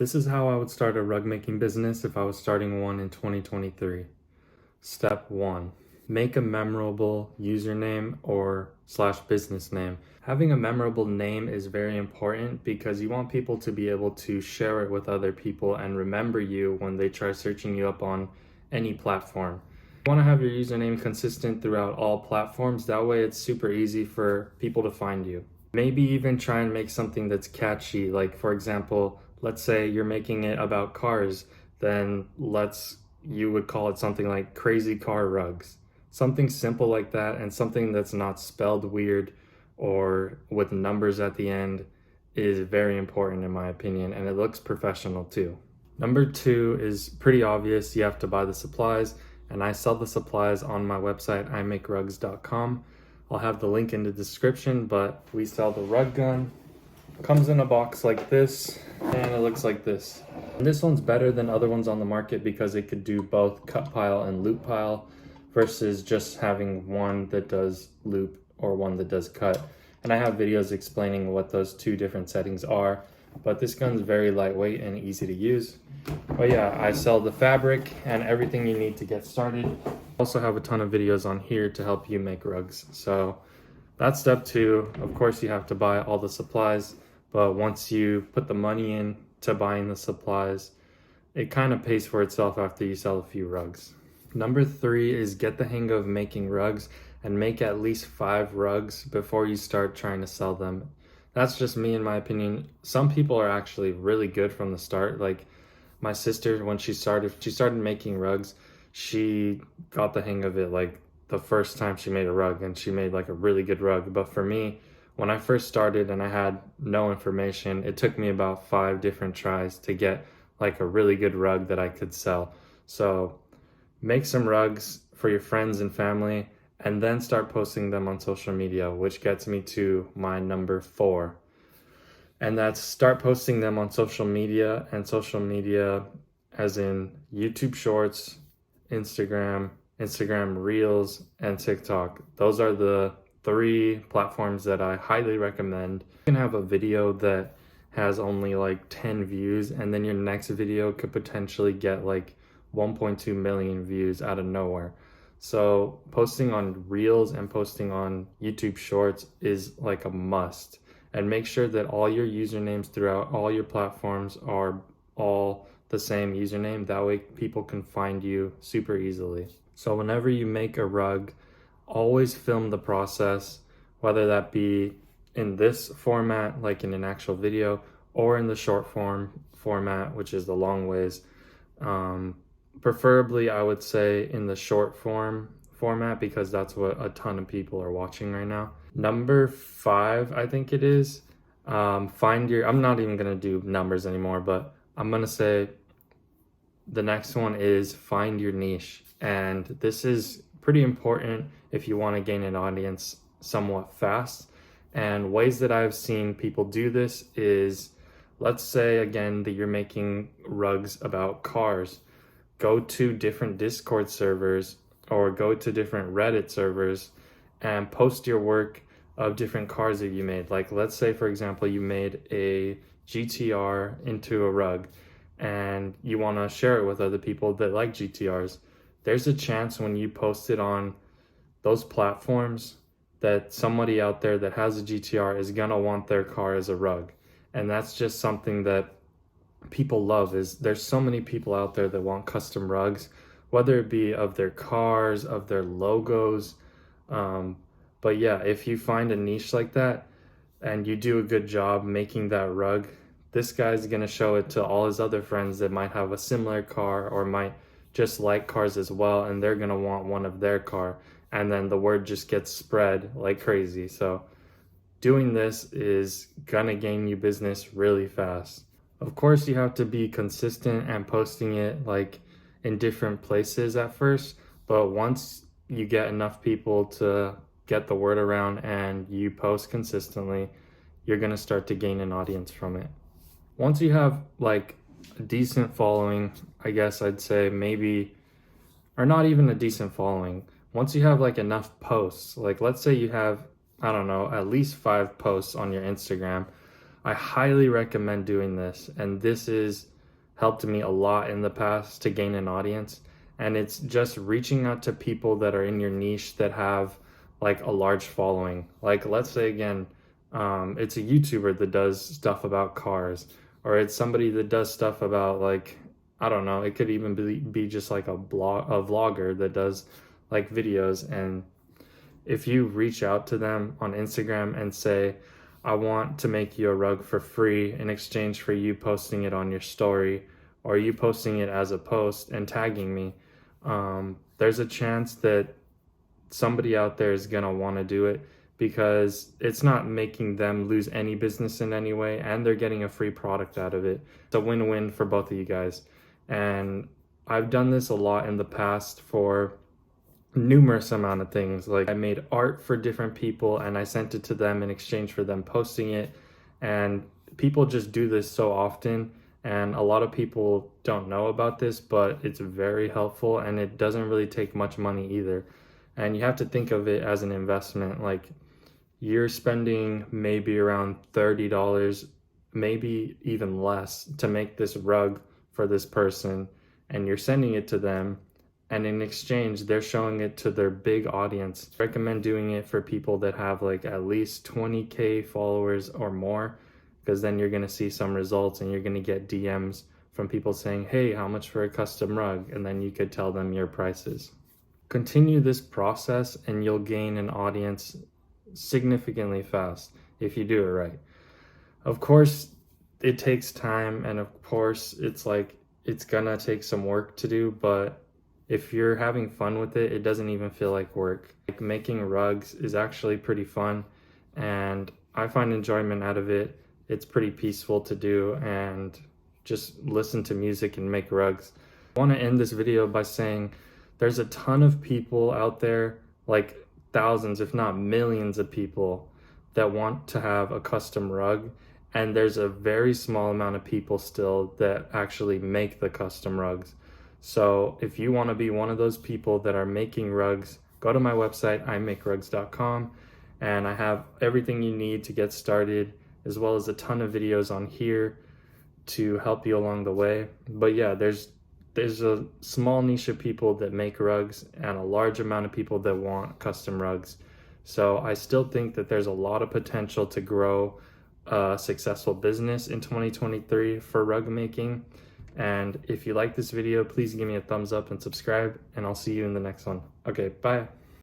This is how I would start a rug making business if I was starting one in 2023. Step 1. Make a memorable username or slash business name. Having a memorable name is very important because you want people to be able to share it with other people and remember you when they try searching you up on any platform. You want to have your username consistent throughout all platforms. That way it's super easy for people to find you. Maybe even try and make something that's catchy. Like for example, let's say you're making it about cars, then you would call it something like Crazy Car Rugs. Something simple like that, and something that's not spelled weird or with numbers at the end is very important in my opinion, and it looks professional too. Number 2 is pretty obvious. You have to buy the supplies, and I sell the supplies on my website, imakerugs.com. I'll have the link in the description, but we sell the rug gun. Comes in a box like this, and it looks like this. And this one's better than other ones on the market because it could do both cut pile and loop pile versus just having one that does loop or one that does cut. And I have videos explaining what those two different settings are, but this gun's very lightweight and easy to use. But yeah, I sell the fabric and everything you need to get started. I also have a ton of videos on here to help you make rugs. So that's step 2. Of course, you have to buy all the supplies, but once you put the money in to buying the supplies, it kind of pays for itself after you sell a few rugs. Number 3 is get the hang of making rugs and make at least 5 rugs before you start trying to sell them. That's just me in my opinion. Some people are actually really good from the start. Like my sister, when she started making rugs, she got the hang of it like the first time she made a rug, and she made like a really good rug. But for me, when I first started and I had no information, it took me about 5 different tries to get like a really good rug that I could sell. So make some rugs for your friends and family and then start posting them on social media, which gets me to my number 4. And that's start posting them on social media, and social media as in YouTube Shorts, Instagram Reels, and TikTok. Those are the 3 platforms that I highly recommend. You can have a video that has only like 10 views, and then your next video could potentially get like 1.2 million views out of nowhere. So posting on Reels and posting on YouTube Shorts is like a must. And make sure that all your usernames throughout all your platforms are all the same username. That way people can find you super easily. So whenever you make a rug, always film the process, whether that be in this format, like in an actual video, or in the short format, which is the long ways. Preferably, I would say in the short format because that's what a ton of people are watching right now. Number 5, I think it is, I'm not even gonna do numbers anymore, but I'm gonna say the next one is find your niche. And this is pretty important if you want to gain an audience somewhat fast. And ways that I've seen people do this is, let's say again that you're making rugs about cars. Go to different Discord servers or go to different Reddit servers and post your work of different cars that you made. Like let's say for example you made a GTR into a rug and you want to share it with other people that like GTRs. There's a chance when you post it on those platforms that somebody out there that has a GTR is gonna want their car as a rug. And that's just something that people love. Is there's so many people out there that want custom rugs, whether it be of their cars, of their logos. But yeah, if you find a niche like that and you do a good job making that rug, this guy's gonna show it to all his other friends that might have a similar car or might just like cars as well, and they're gonna want one of their car, and then the word just gets spread like crazy. So doing this is gonna gain you business really fast. Of course, you have to be consistent and posting it like in different places at first, but once you get enough people to get the word around and you post consistently, you're gonna start to gain an audience from it. Once you have like a decent following, I guess I'd say maybe, or not even a decent following, once you have like enough posts, like let's say you have, I don't know, at least 5 posts on your Instagram, I highly recommend doing this, and this has helped me a lot in the past to gain an audience. And it's just reaching out to people that are in your niche that have like a large following. Like, let's say again, it's a YouTuber that does stuff about cars, or it's somebody that does stuff about like, I don't know, it could even be just like a vlogger that does like videos. And if you reach out to them on Instagram and say, I want to make you a rug for free in exchange for you posting it on your story, or you posting it as a post and tagging me, there's a chance that somebody out there is going to want to do it, because it's not making them lose any business in any way, and they're getting a free product out of it. It's a win-win for both of you guys. And I've done this a lot in the past for numerous amount of things. Like, I made art for different people and I sent it to them in exchange for them posting it. And people just do this so often, and a lot of people don't know about this, but it's very helpful, and it doesn't really take much money either. And you have to think of it as an investment. Like, you're spending maybe around $30, maybe even less, to make this rug for this person, and you're sending it to them, and in exchange they're showing it to their big audience. I recommend doing it for people that have like at least 20K followers or more, because then you're going to see some results, and you're going to get DMs from people saying, hey, how much for a custom rug? And then you could tell them your prices. Continue this process and you'll gain an audience significantly fast if you do it right. Of course, it takes time, and of course it's gonna take some work to do, but if you're having fun with it, it doesn't even feel like work. Like, making rugs is actually pretty fun, and I find enjoyment out of it. It's pretty peaceful to do, and just listen to music and make rugs. I want to end this video by saying there's a ton of people out there, like thousands, if not millions of people, that want to have a custom rug, and there's a very small amount of people still that actually make the custom rugs. So if you want to be one of those people that are making rugs, go to my website, imakerugs.com, and I have everything you need to get started, as well as a ton of videos on here to help you along the way. But yeah, there's a small niche of people that make rugs, and a large amount of people that want custom rugs. So I still think that there's a lot of potential to grow a successful business in 2023 for rug making. And if you like this video, please give me a thumbs up and subscribe, and I'll see you in the next one. Okay, bye.